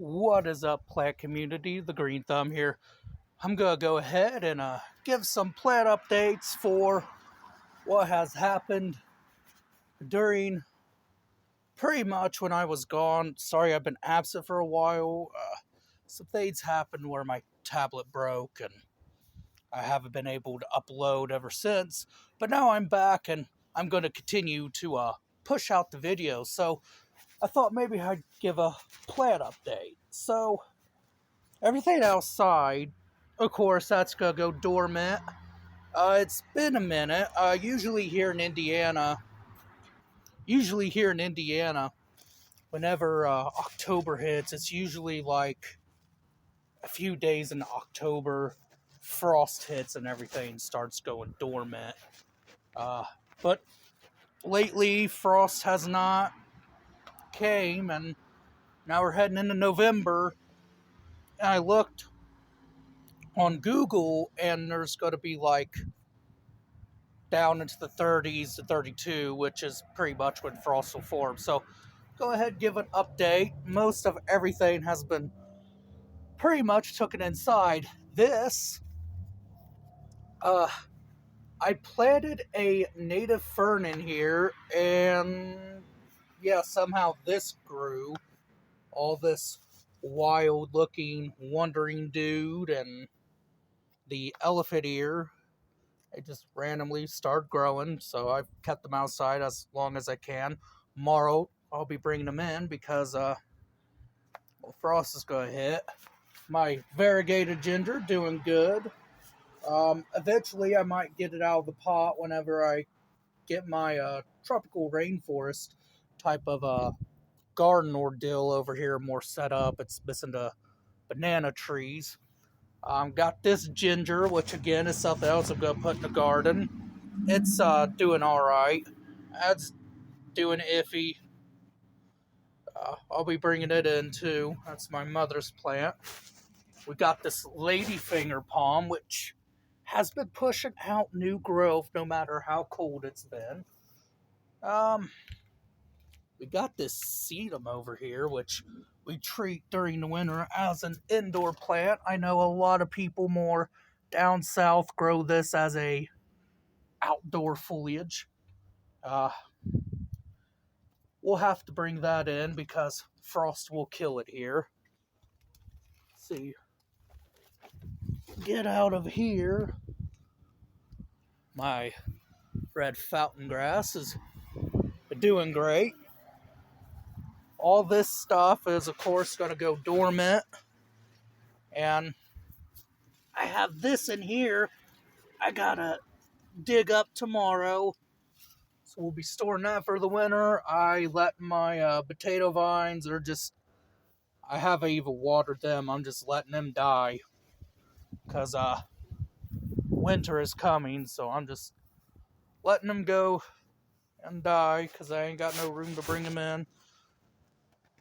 What is up, plant community? The Green Thumb here. I'm gonna go ahead and give some plant updates for what has happened during pretty much when I was gone. Sorry, I've been absent for a while. Some things happened where my tablet broke and I haven't been able to upload ever since. But now I'm back and I'm going to continue to push out the videos. So I thought maybe I'd give a plant update. So everything outside, of course, that's gonna go dormant. It's been a minute. Usually here in Indiana, whenever October hits, it's usually like a few days in October. Frost hits and everything starts going dormant. Uh, but lately, frost has not came, and now we're heading into November. And I looked on Google, and there's going to be like down into the 30s to 32, which is pretty much when frost will form. So go ahead, give an update. Most of everything has been pretty much taken inside. This, uh, I planted a native fern in here, and yeah, somehow this grew. All this wild-looking, wandering dude and the elephant ear. They just randomly start growing, so I've kept them outside as long as I can. Tomorrow, I'll be bringing them in because, frost is going to hit. My variegated ginger doing good. Eventually, I might get it out of the pot whenever I get my tropical rainforest type of garden ordeal over here more set up. It's missing the banana trees. Got this ginger, which again is something else I'm going to put in the garden. It's doing alright. That's doing iffy. I'll be bringing it in too. That's my mother's plant. We got this ladyfinger palm, which has been pushing out new growth no matter how cold it's been. We got this sedum over here, which we treat during the winter as an indoor plant. I know a lot of people more down south grow this as a outdoor foliage. Uh, we'll have to bring that in because frost will kill it here. Let's see, get out of here. My red fountain grass is doing great. All this stuff is, of course, going to go dormant. And I have this in here I gotta dig up tomorrow. So we'll be storing that for the winter. I let my potato vines, I haven't even watered them. I'm just letting them die. Because winter is coming, so I'm just letting them go and die because I ain't got no room to bring them in.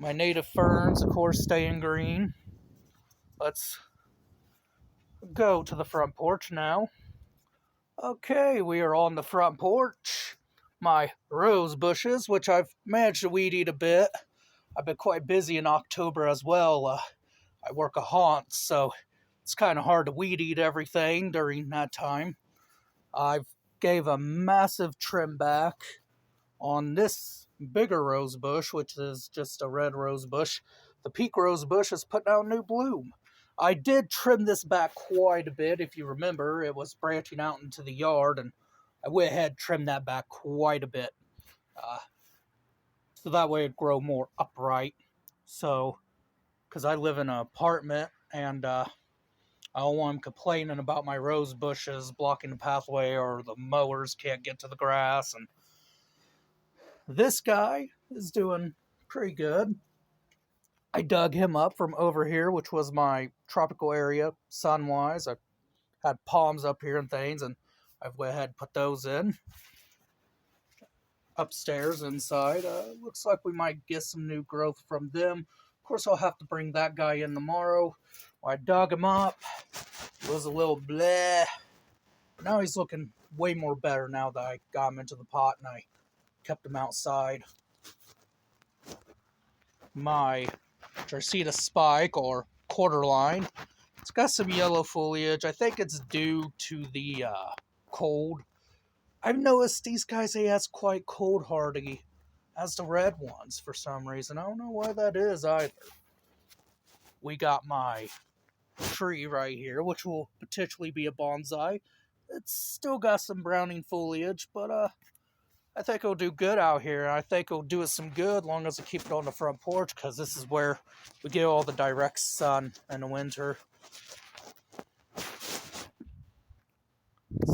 My native ferns, of course, staying green. Let's go to the front porch now. Okay, we are on the front porch. My rose bushes, which I've managed to weed eat a bit. I've been quite busy in October as well. I work a haunt, so it's kind of hard to weed eat everything during that time. I've gave a massive trim back on this bigger rose bush, which is just a red rose bush. The pink rose bush is putting out new bloom. I did trim this back quite a bit. If you remember, it was branching out into the yard, and I went ahead and trimmed that back quite a bit. So that way it'd grow more upright. So, because I live in an apartment, and I don't want them complaining about my rose bushes blocking the pathway or the mowers can't get to the grass. And this guy is doing pretty good. I dug him up from over here, which was my tropical area, sun-wise. I had palms up here and things, and I've went ahead and put those in. Upstairs, inside, looks like we might get some new growth from them. Of course, I'll have to bring that guy in tomorrow. I dug him up. It was a little bleh. Now he's looking way more better now that I got him into the pot and I kept him outside. My Dracaena spike or quarterline. It's got some yellow foliage. I think it's due to the cold. I've noticed these guys, they has quite cold hardy as the red ones for some reason. I don't know why that is either. We got my tree right here, which will potentially be a bonsai. It's still got some browning foliage, but I think it'll do good out here. I think it'll do us some good long as I keep it on the front porch, because this is where we get all the direct sun in the winter.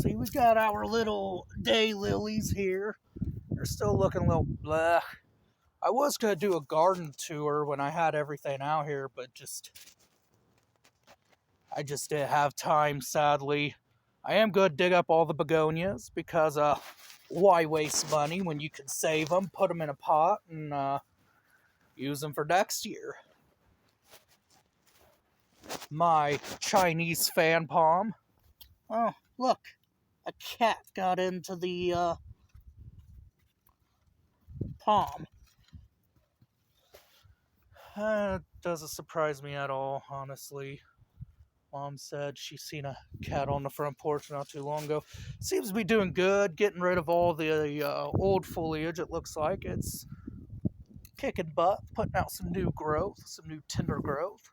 See, we got our little daylilies here. They're still looking a little bleh. I was going to do a garden tour when I had everything out here, but I just didn't have time, sadly. I am going to dig up all the begonias, because why waste money when you can save them, put them in a pot, and use them for next year. My Chinese fan palm. Oh, look. A cat got into the palm. Doesn't surprise me at all, honestly. Mom said she's seen a cat on the front porch not too long ago. Seems to be doing good, getting rid of all the old foliage, it looks like. It's kicking butt, putting out some new growth, some new tender growth.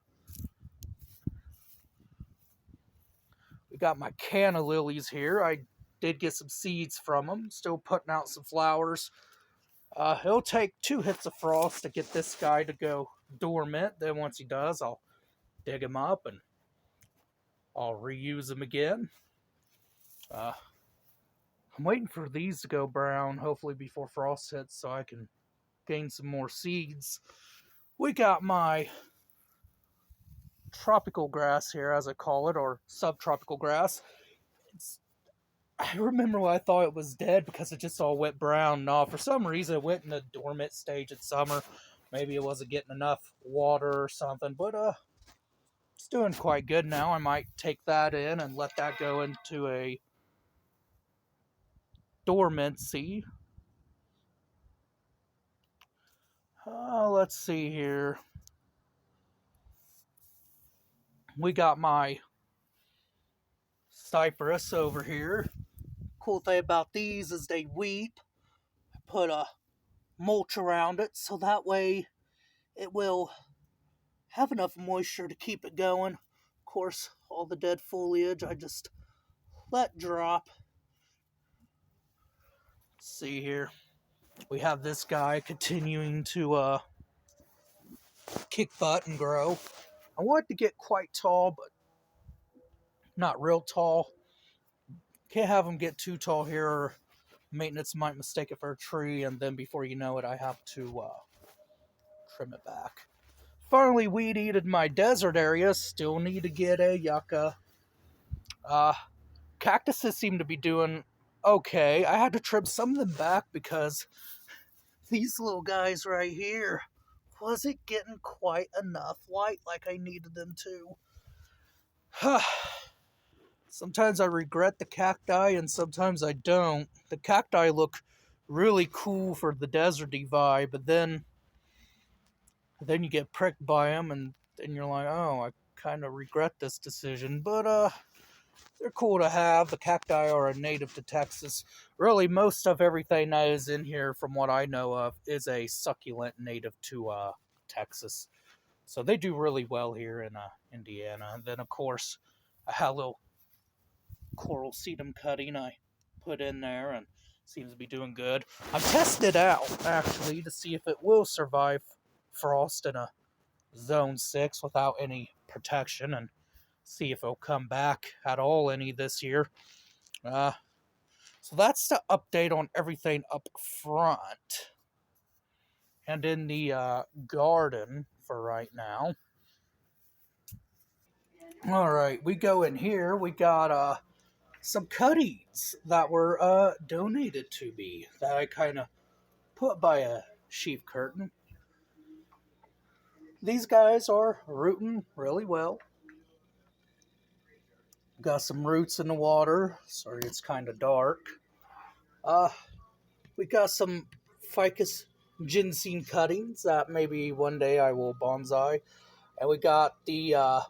We got my canna lilies here. I did get some seeds from them, still putting out some flowers. It'll take 2 hits of frost to get this guy to go dormant. Then once he does, I'll dig him up and I'll reuse them again. I'm waiting for these to go brown, hopefully before frost hits, so I can gain some more seeds. We got my tropical grass here, as I call it, or subtropical grass. I remember when I thought it was dead because it just all went brown. No, for some reason it went in a dormant stage in summer. Maybe it wasn't getting enough water or something, but it's doing quite good now. I might take that in and let that go into a dormancy. Let's see here. We got my cypress over here. Cool thing about these is they weep. I put a mulch around it so that way it will have enough moisture to keep it going. Of course, all the dead foliage I just let drop. Let's see here. We have this guy continuing to kick butt and grow. I want it to get quite tall, but not real tall. Can't have him get too tall here, or maintenance might mistake it for a tree, and then before you know it, I have to trim it back. Finally weed-eated my desert area. Still need to get a yucca. Cactuses seem to be doing okay. I had to trim some of them back because these little guys right here wasn't getting quite enough light like I needed them to. Sometimes I regret the cacti and sometimes I don't. The cacti look really cool for the deserty vibe, but then you get pricked by them and then you're like, oh, I kind of regret this decision. But they're cool to have. The cacti are a native to Texas. Really, most of everything that is in here, from what I know of, is a succulent native to Texas. So they do really well here in Indiana. And then, of course, I had a little coral sedum cutting I put in there and seems to be doing good. I'm testing it out, actually, to see if it will survive frost in a zone 6 without any protection, and see if it'll come back at all any this year. So that's the update on everything up front. And in the garden for right now. Alright, we go in here. We got some cuttings that were donated to me that I kind of put by a sheep curtain. These guys are rooting really well. Got some roots in the water. Sorry, it's kind of dark. We got some ficus ginseng cuttings that maybe one day I will bonsai. And we got the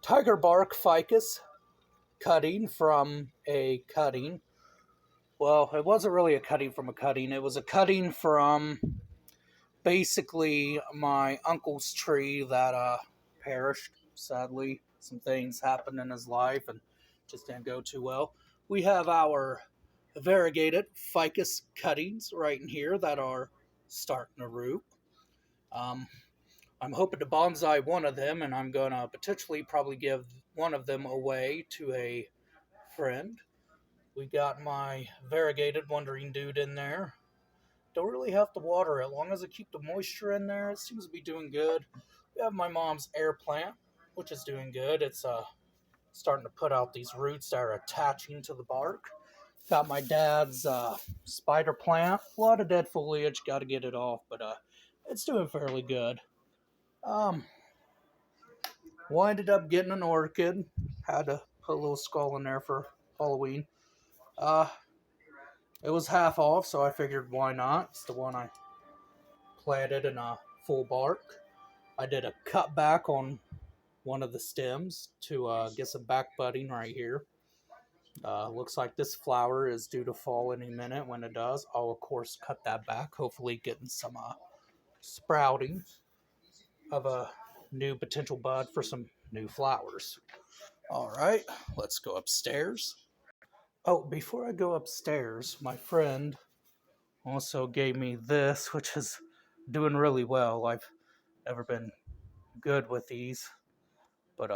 tiger bark ficus cutting from a cutting. Well, it wasn't really a cutting from a cutting. It was a cutting from basically my uncle's tree that perished. Sadly, some things happened in his life and just didn't go too well. We have our variegated ficus cuttings right in here that are starting to root. Um, I'm hoping to bonsai one of them, and I'm gonna potentially probably give one of them away to a friend. We got my variegated wandering dude in there. Don't really have to water it. As long as I keep the moisture in there, it seems to be doing good. We have my mom's air plant, which is doing good. It's starting to put out these roots that are attaching to the bark. Got my dad's spider plant. A lot of dead foliage, got to get it off, but it's doing fairly good. Um, Winded up getting an orchid. Had to put a little skull in there for Halloween. Uh, it was half off, so I figured why not. It's the one I planted in a full bark. I did a cut back on one of the stems to get some back budding right here. Looks like this flower is due to fall any minute. When it does, I'll of course cut that back, hopefully getting some sprouting of a new potential bud for some new flowers. All right, let's go upstairs. Oh, before I go upstairs, my friend also gave me this, which is doing really well. I've never been good with these, but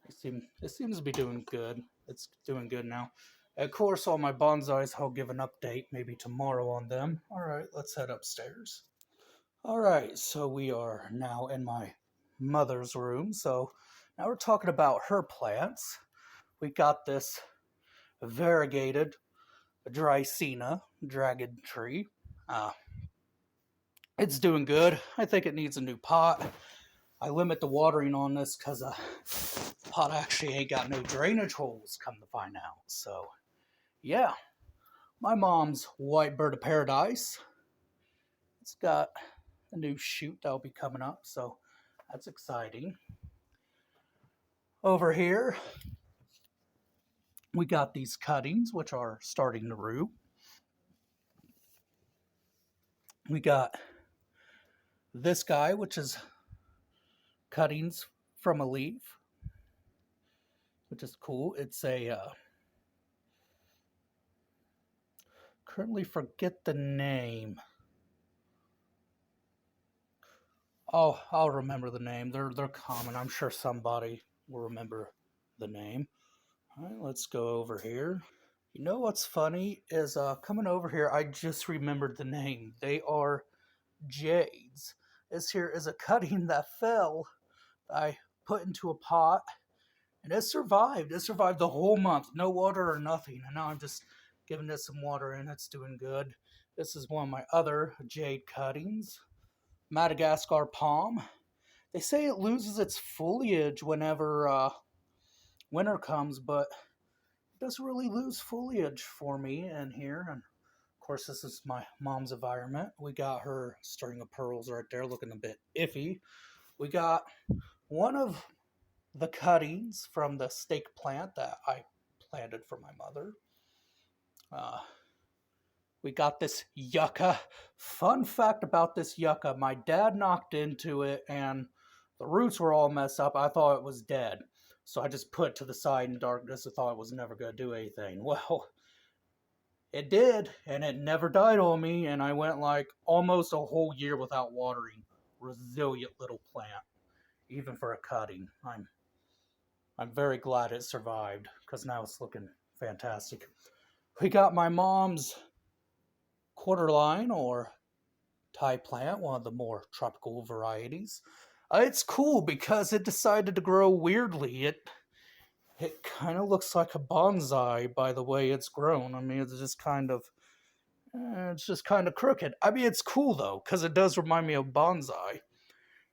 it seems to be doing good. It's doing good now. Of course, all my bonsais, I'll give an update maybe tomorrow on them. All right, let's head upstairs. All right, so we are now in my mother's room. So now we're talking about her plants. We got this variegated Dracena dragon tree. Uh, it's doing good. I think it needs a new pot. I limit the watering on this because the pot actually ain't got no drainage holes, come to find out. So, yeah. My mom's white bird of paradise. It's got a new shoot that'll be coming up, so that's exciting. Over here, we got these cuttings, which are starting to root. We got this guy, which is cuttings from a leaf, which is cool. It's a currently forget the name. Oh, I'll remember the name. They're common. I'm sure somebody will remember the name. All right, let's go over here. You know what's funny is coming over here, I just remembered the name. They are jades. This here is a cutting that fell. I put into a pot, and it survived. It survived the whole month, no water or nothing. And now I'm just giving it some water, and it's doing good. This is one of my other jade cuttings, Madagascar palm. They say it loses its foliage whenever winter comes, but it doesn't really lose foliage for me in here. And of course, this is my mom's environment. We got her string of pearls right there looking a bit iffy. We got one of the cuttings from the stake plant that I planted for my mother. We got this yucca. Fun fact about this yucca, my dad knocked into it and the roots were all messed up. I thought it was dead. So I just put it to the side in darkness and thought it was never going to do anything. Well, it did, and it never died on me, and I went like almost a whole year without watering. Resilient little plant, even for a cutting. I'm very glad it survived, because now it's looking fantastic. We got my mom's quarterline or Thai plant, one of the more tropical varieties. It's cool because it decided to grow weirdly. It kind of looks like a bonsai by the way it's grown. I mean, it's just kind of crooked. I mean, it's cool though because it does remind me of bonsai.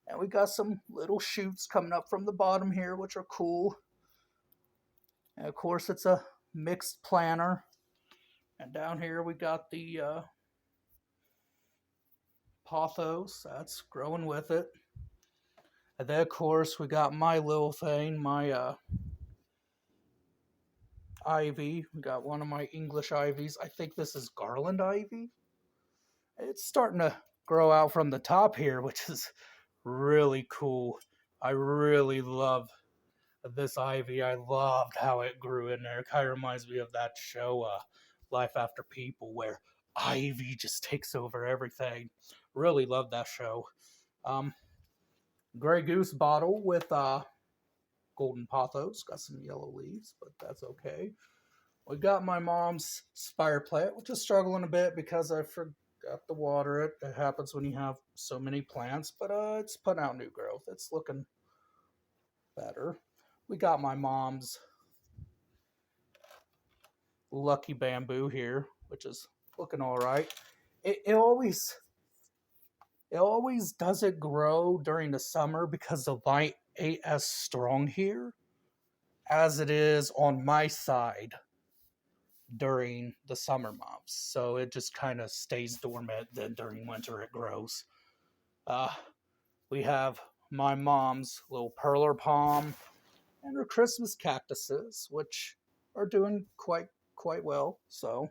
And we got some little shoots coming up from the bottom here, which are cool. And of course, it's a mixed planter. And down here we got the pothos, that's growing with it. And then, of course, we got my little thing, my ivy. We got one of my English ivies. I think this is garland ivy. It's starting to grow out from the top here, which is really cool. I really love this ivy. I loved how it grew in there. It kind of reminds me of that show, Life After People, where ivy just takes over everything. Really love that show. Um, Grey Goose bottle with golden pothos. Got some yellow leaves, but that's okay. We got my mom's spire plant, which is struggling a bit because I forgot to water it. It happens when you have so many plants, but it's putting out new growth. It's looking better. We got my mom's lucky bamboo here, which is looking all right. It always doesn't grow during the summer because the light ain't as strong here as it is on my side during the summer months. So it just kind of stays dormant. Then during winter it grows. Uh, we have my mom's little perler palm and her Christmas cactuses, which are doing quite well. So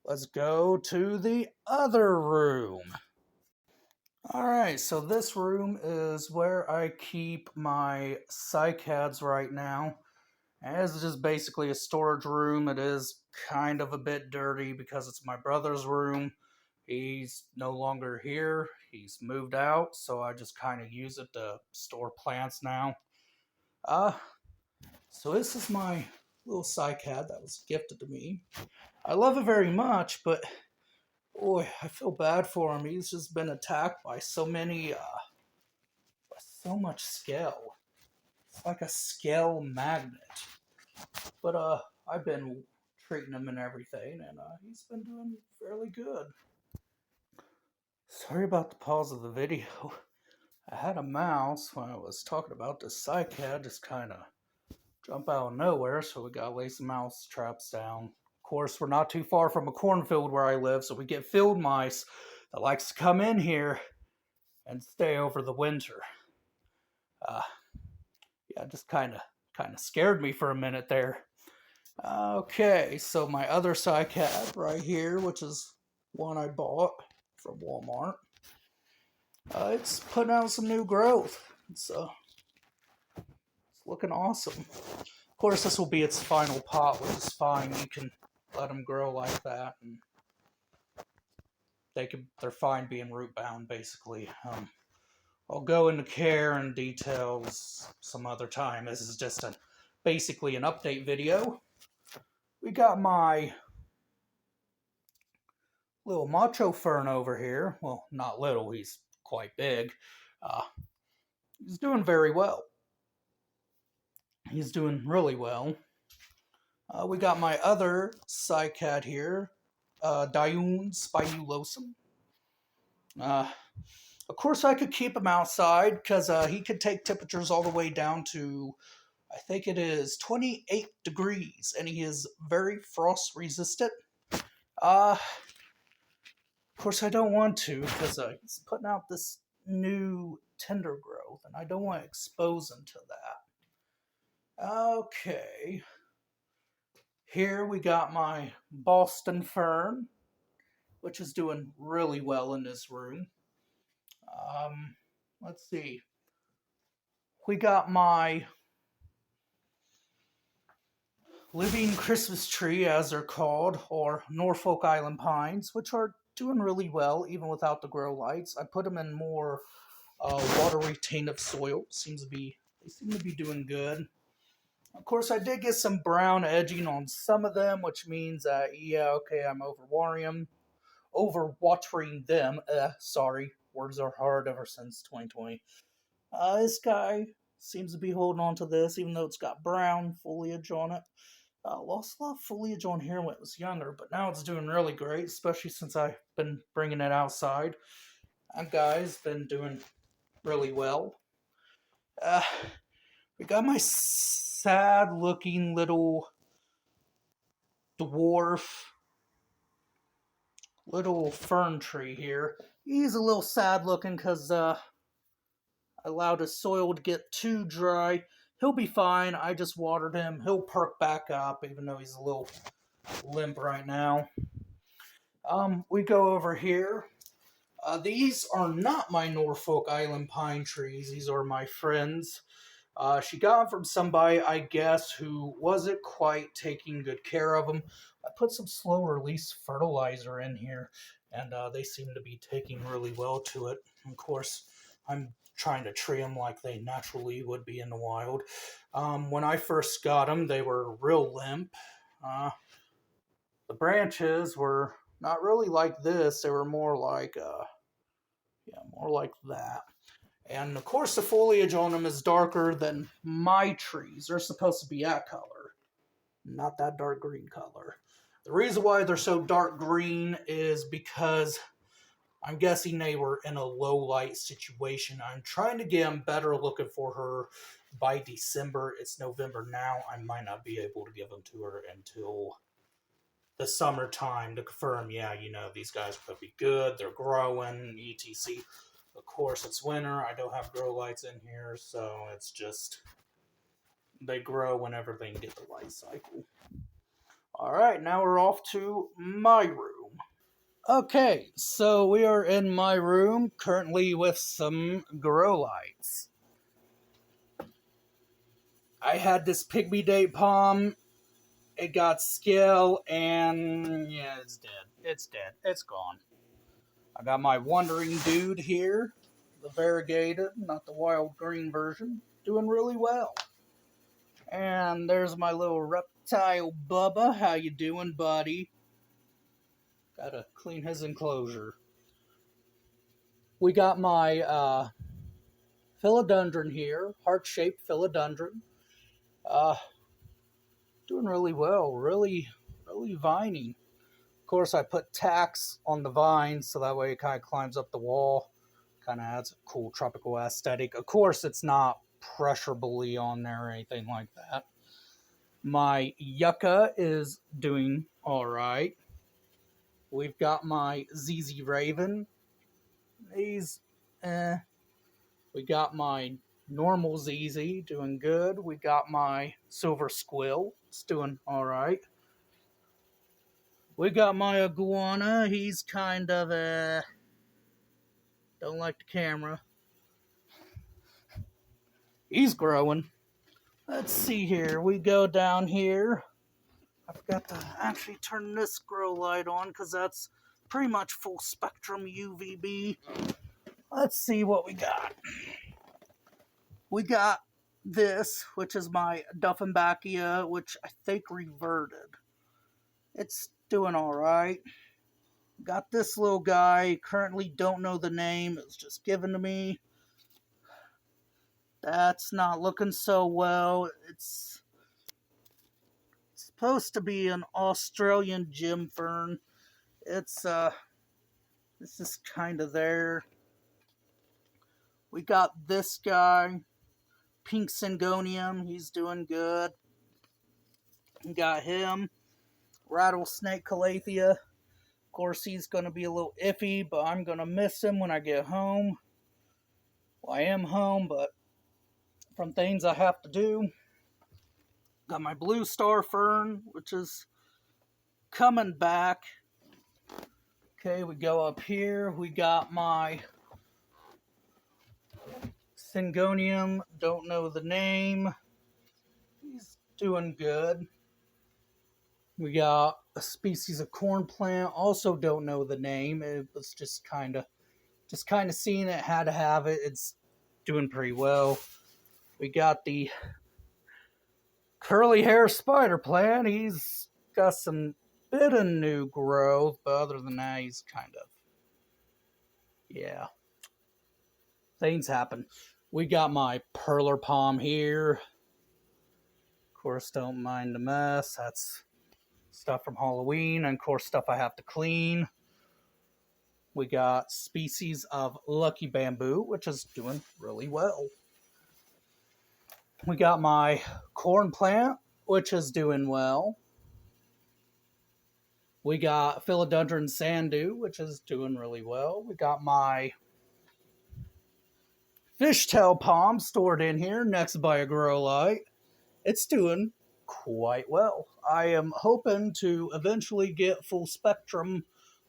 let's go to the other room. All right, so this room is where I keep my cycads right now. And this is just basically a storage room. It is kind of a bit dirty because it's my brother's room. He's no longer here. He's moved out, so I just kind of use it to store plants now. So this is my little cycad that was gifted to me. I love it very much, but boy, I feel bad for him. He's just been attacked by so much scale. It's like a scale magnet. But I've been treating him and everything, and he's been doing fairly good. Sorry about the pause of the video. I had a mouse when I was talking about this cycad just kind of jump out of nowhere, so we gotta lay some mouse traps down. Of course, we're not too far from a cornfield where I live, so we get field mice that likes to come in here and stay over the winter. Yeah, just kind of scared me for a minute there. Okay, so my other cycad right here, which is one I bought from Walmart, it's putting out some new growth. It's looking awesome. Of course, this will be its final pot, which is fine. You can let them grow like that, and they're fine being root bound, basically. I'll go into care and details some other time. This is just basically an update video. We got my little macho fern over here. Well, not little, he's quite big. He's doing very well. He's doing really well. We got my other cycad here, Dioun spinulosum. Of course, I could keep him outside because he could take temperatures all the way down to, I think it is 28 degrees, and he is very frost resistant. Of course, I don't want to because he's putting out this new tender growth, and I don't want to expose him to that. Okay. Here we got my Boston fern, which is doing really well in this room. Let's see. We got my living Christmas tree, as they're called, or Norfolk Island pines, which are doing really well even without the grow lights. I put them in more water retentive soil. They seem to be doing good. Of course, I did get some brown edging on some of them, which means yeah, okay, I'm overwatering them. Sorry, words are hard ever since 2020. This guy seems to be holding on to this, even though it's got brown foliage on it. Lost a lot of foliage on here when it was younger, but now it's doing really great, especially since I've been bringing it outside. That guy's been doing really well. We got my sad-looking little dwarf little fern tree here. He's a little sad looking because I allowed his soil to get too dry. He'll be fine. I just watered him. He'll perk back up, even though he's a little limp right now. We go over here. These are not my Norfolk Island pine trees. These are my friends. She got them from somebody, I guess, who wasn't quite taking good care of them. I put some slow release fertilizer in here, and they seem to be taking really well to it. Of course, I'm trying to tree them like they naturally would be in the wild. When I first got them, they were real limp. The branches were not really like this. They were more like, more like that. And of course, the foliage on them is darker than my trees. They're supposed to be that color, not that dark green color. The reason why they're so dark green is because I'm guessing they were in a low light situation. I'm trying to get them better looking for her by December. It's November now. I might not be able to give them to her until the summertime to confirm, these guys could be good. They're growing, etc. Of course, it's winter. I don't have grow lights in here, so it's just they grow whenever they can get the light cycle. Alright, now we're off to my room. Okay, so we are in my room, currently with some grow lights. I had this pygmy date palm. It got scale, and yeah, it's dead. It's dead. It's gone. I got my Wandering Dude here, the variegated, not the wild green version, doing really well. And there's my little reptile Bubba. How you doing, buddy? Gotta clean his enclosure. We got my philodendron here, heart-shaped philodendron. Doing really well, really vining. Of course, I put tacks on the vines so that way it kind of climbs up the wall. Kind of adds a cool tropical aesthetic. Of course, it's not pressure bully on there or anything like that. My yucca is doing alright. We've got my ZZ Raven. He's We got my normal ZZ doing good. We got my Silver Squill. It's doing alright. We got my iguana. He's kind of don't like the camera. He's growing. Let's see here. We go down here. I forgot to actually turn this grow light on because that's pretty much full spectrum UVB. Let's see what we got. We got this, which is my Duffenbachia, which I think reverted. It's doing alright. Got this little guy, currently don't know the name, it was just given to me. That's not looking so well. It's supposed to be an Australian gem fern. It's just kind of there. We got this guy, Pink Syngonium, he's doing good. We got him, Rattlesnake Calathea. Of course, he's going to be a little iffy, but I'm going to miss him when I get home. Well, I am home, but from things I have to do. Got my Blue Star Fern, which is coming back. Okay, we go up here. We got my Syngonium, don't know the name. He's doing good. We got a species of corn plant, also don't know the name. It was just kind of seeing it, had to have it. It's doing pretty well. We got the curly hair spider plant. He's got some bit of new growth, but other than that, he's kind of, yeah, things happen. We got my perler palm here. Of course, don't mind the mess. That's stuff from Halloween, and of course, stuff I have to clean. We got species of lucky bamboo, which is doing really well. We got my corn plant, which is doing well. We got Philodendron Sandu, which is doing really well. We got my fishtail palm stored in here next by a grow light. It's doing quite well. I am hoping to eventually get full spectrum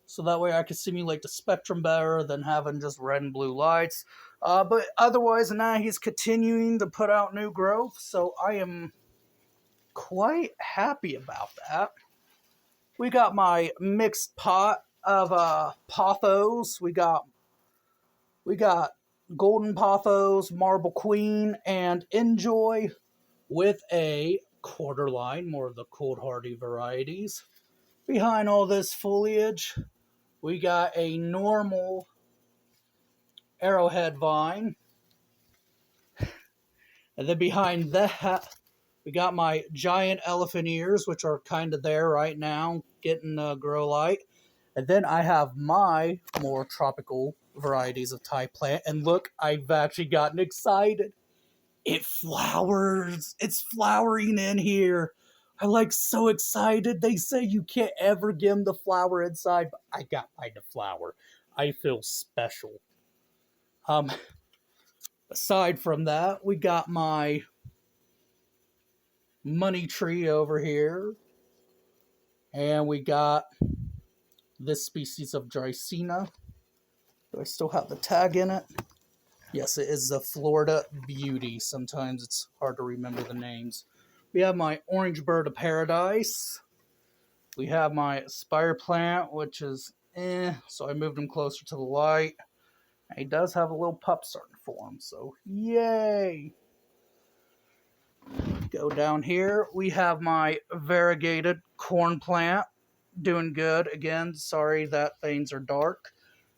so that way I can simulate the spectrum better than having just red and blue lights. But otherwise, now he's continuing to put out new growth, so I am quite happy about that. We got my mixed pot of pothos. We got golden pothos, marble queen, and enjoy with a quarter line, more of the cold hardy varieties. Behind all this foliage, we got a normal arrowhead vine. And then behind that, we got my giant elephant ears, which are kind of there right now, getting grow light. And then I have my more tropical varieties of Thai plant. And look, I've actually gotten excited. It flowers. It's flowering in here. I'm like so excited. They say you can't ever give them the flower inside, but I got mine the flower. I feel special. Aside from that, we got my money tree over here. And we got this species of Dracena. Do I still have the tag in it? Yes, it is the Florida Beauty. Sometimes it's hard to remember the names. We have my orange bird of paradise. We have my spire plant, which is so I moved him closer to the light. He does have a little pup starting to form, so yay! Go down here. We have my variegated corn plant, doing good. Again, sorry that things are dark.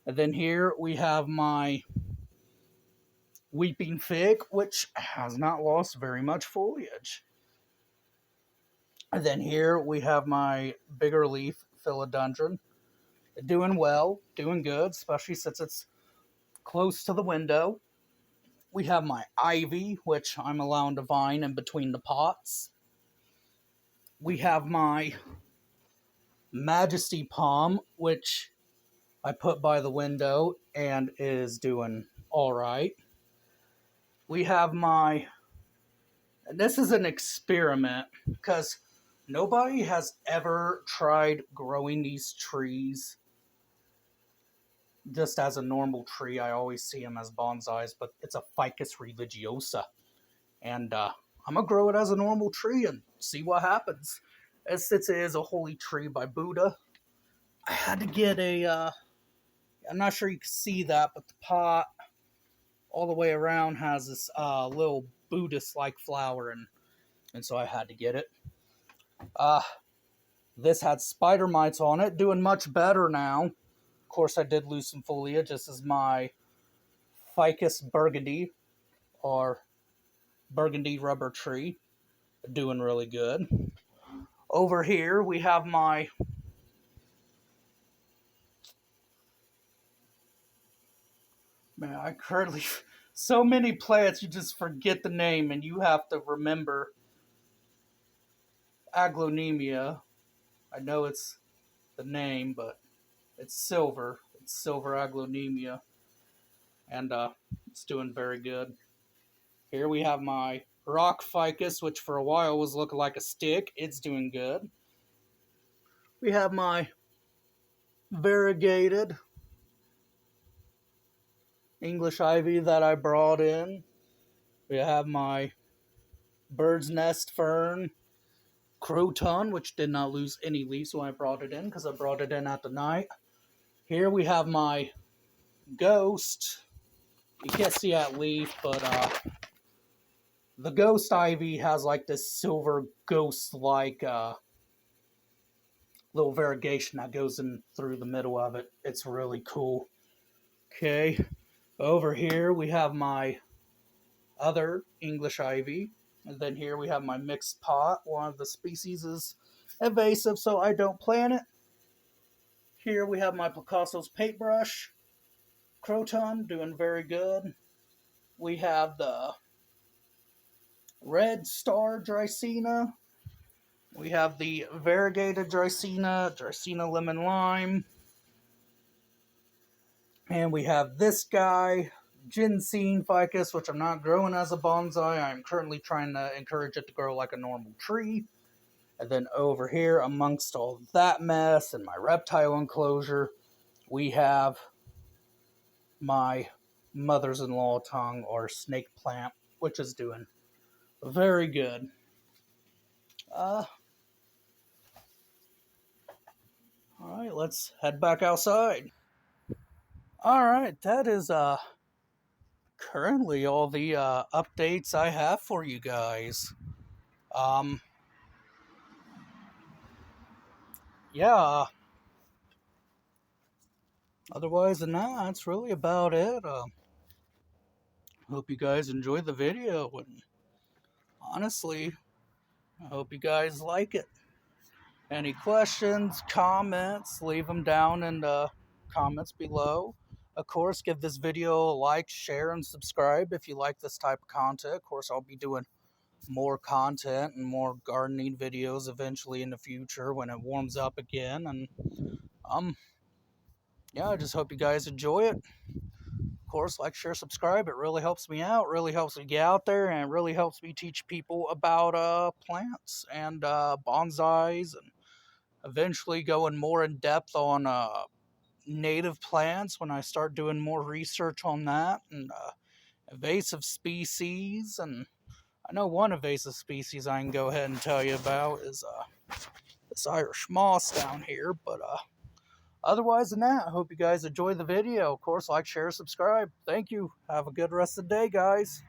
And then here we have my weeping fig, which has not lost very much foliage. And then here we have my bigger leaf philodendron, doing well, doing good, especially since it's close to the window. We have my ivy, which I'm allowing to vine in between the pots. We have my majesty palm, which I put by the window and is doing all right. We have my, and this is an experiment because nobody has ever tried growing these trees just as a normal tree. I always see them as bonsais, but it's a Ficus religiosa. And I'm going to grow it as a normal tree and see what happens. As since it is a holy tree by Buddha, I had to get a, I'm not sure you can see that, but the pot all the way around has this little Buddhist-like flower, and so I had to get it. This had spider mites on it, doing much better now. Of course, I did lose some foliage. This is my Ficus burgundy, or burgundy rubber tree, doing really good. Over here, we have my I currently so many plants you just forget the name and you have to remember aglaonemia. I know it's the name, but it's silver. It's silver aglaonemia, and it's doing very good. Here we have my rock ficus, which for a while was looking like a stick. It's doing good. We have my variegated English ivy that I brought in. We have my bird's nest fern, croton, which did not lose any leaves when I brought it in because I brought it in at the night. Here we have my ghost. You can't see that leaf, but the ghost ivy has like this silver ghost-like little variegation that goes in through the middle of it. It's really cool. Okay, over here we have my other English ivy. And then here we have my mixed pot. One of the species is invasive, so I don't plant it. Here we have my Picasso's paintbrush. Croton, doing very good. We have the red star Dracena. We have the variegated Dracaena lemon lime. And we have this guy, Ginseng ficus, which I'm not growing as a bonsai. I'm currently trying to encourage it to grow like a normal tree. And then over here, amongst all that mess and my reptile enclosure, we have my mother's-in-law tongue, or snake plant, which is doing very good. Alright, let's head back outside. Alright, that is currently all the updates I have for you guys. Yeah, otherwise than that, that's really about it. Hope you guys enjoyed the video, and honestly, I hope you guys like it. Any questions, comments, leave them down in the comments below. Of course, give this video a like, share, and subscribe if you like this type of content. Of course, I'll be doing more content and more gardening videos eventually in the future when it warms up again. And yeah, I just hope you guys enjoy it. Of course, like, share, subscribe. It really helps me out, really helps me get out there, and it really helps me teach people about plants and bonsais, and eventually going more in depth on native plants when I start doing more research on that, and invasive species. And I know one invasive species I can go ahead and tell you about is this Irish moss down here. But otherwise than that, I hope you guys enjoy the video. Of course, like, share, subscribe. Thank you. Have a good rest of the day, guys.